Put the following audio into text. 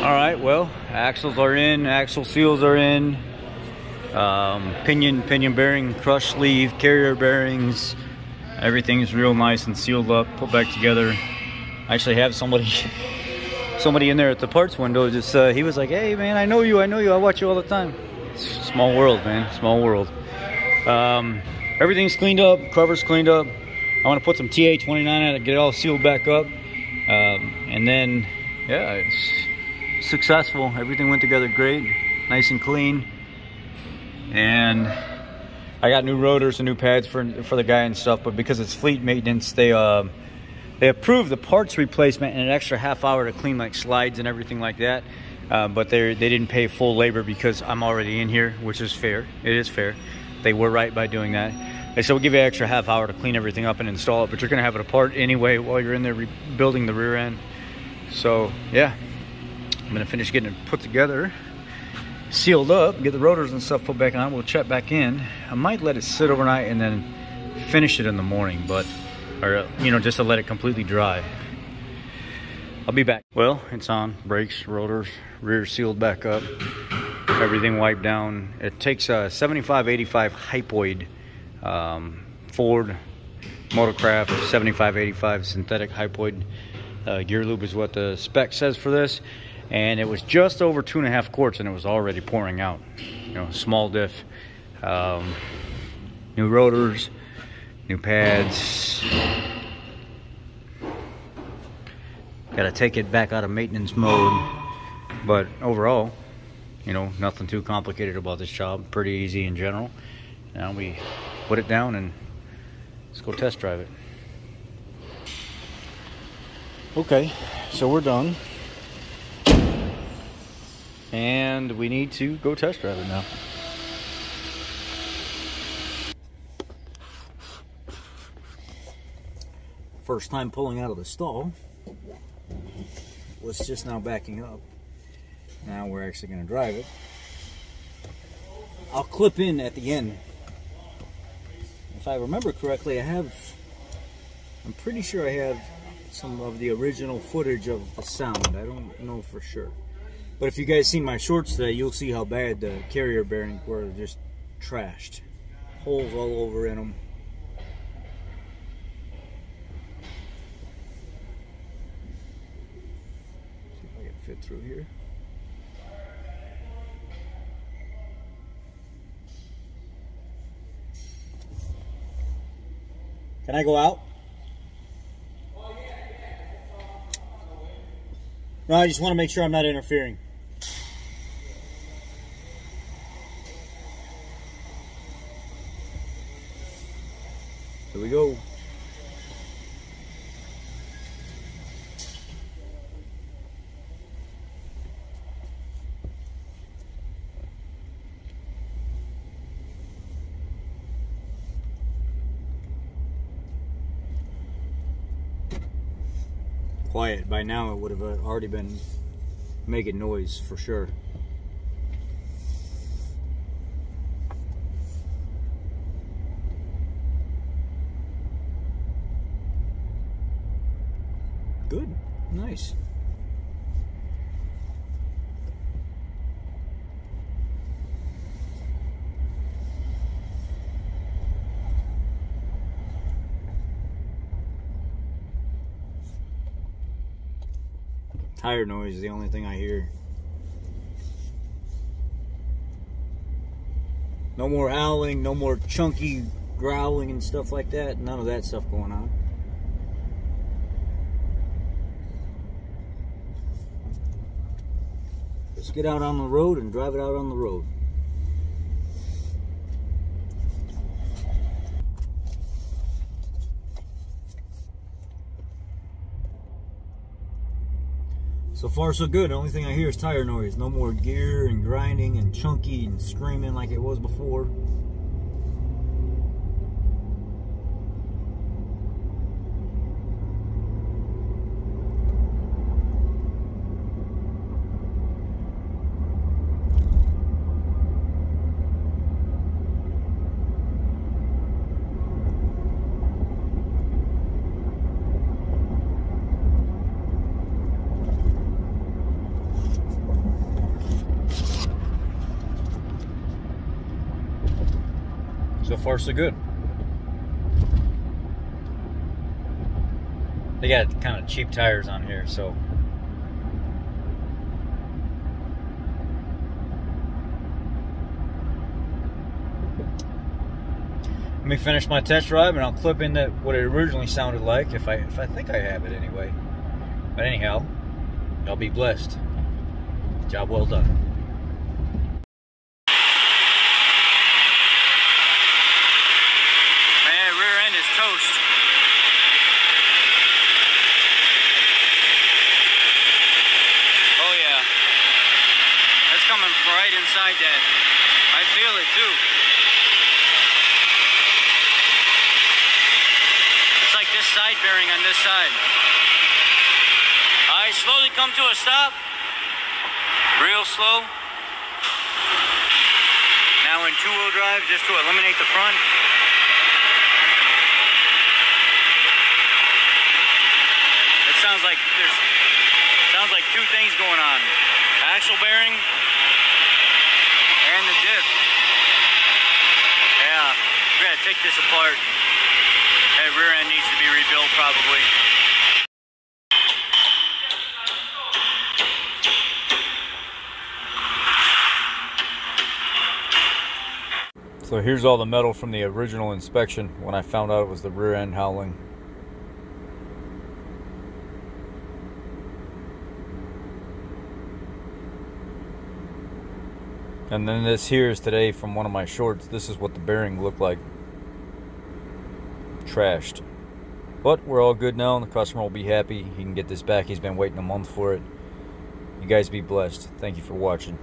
All right, well, axles are in, axle seals are in, pinion bearing, crush sleeve, carrier bearings, everything's real nice and sealed up, put back together. I actually have somebody in there at the parts window. Just he was like, "Hey man, I know you, I watch you all the time." It's a small world, man, small world. Everything's cleaned up, cover's cleaned up. I want to put some TA29 on it, get it all sealed back up, and then yeah, it's successful. Everything went together great, nice and clean. And I got new rotors and new pads for the guy and stuff, but because it's fleet maintenance, they approved the parts replacement and an extra half hour to clean like slides and everything like that. But they didn't pay full labor because I'm already in here, which is fair. It is fair. They were right by doing that. They said we'll give you an extra half hour to clean everything up and install it, but you're gonna have it apart anyway while you're in there rebuilding the rear end. So yeah, I'm gonna finish getting it put together, sealed up, get the rotors and stuff put back on. We'll check back in. I might let it sit overnight and then finish it in the morning, or you know, just to let it completely dry. I'll be back. Well, it's on. Brakes, rotors, rear sealed back up, everything wiped down. It takes a 7585 hypoid Ford Motorcraft 7585 synthetic hypoid gear lube is what the spec says for this, and it was just over 2.5 quarts and it was already pouring out. You know, small diff, new rotors, new pads. Got to take it back out of maintenance mode, but overall, you know, nothing too complicated about this job. Pretty easy in general. Now we put it down and let's go test drive it. Okay, so we're done. And we need to go test drive it now. First time pulling out of the stall. Was just now backing up. Now we're actually going to drive it. I'll clip in at the end. If I remember correctly, I'm pretty sure I have some of the original footage of the sound. I don't know for sure. But if you guys seen my shorts today, you'll see how bad the carrier bearings were just trashed. Holes all over in them. See if I can fit through here. Can I go out? No, I just want to make sure I'm not interfering. Here we go. Quiet. By now it would have already been making noise for sure. Good. Nice. Tire noise is the only thing I hear. No more howling, no more chunky growling and stuff like that. None of that stuff going on. Let's get out on the road and drive it out on the road. So far so good. The only thing I hear is tire noise. No more gear and grinding and chunky and screaming like it was before. So far, so good. They got kind of cheap tires on here, so. Let me finish my test drive, and I'll clip in that what it originally sounded like, if I think I have it anyway. But anyhow, y'all be blessed. Job well done. Man, rear end is toast. Oh yeah, that's coming right inside that. I feel it too. This side bearing on this side. I slowly come to a stop, real slow. Now in two-wheel drive, just to eliminate the front. It sounds like two things going on: axle bearing and the diff. Yeah, we gotta take this apart. That rear end needs to be rebuilt probably. So here's all the metal from the original inspection when I found out it was the rear end howling. And then this here is today from one of my shorts. This is what the bearing looked like. Trashed. But we're all good now, and the customer will be happy. He can get this back. He's been waiting a month for it. You guys be blessed. Thank you for watching.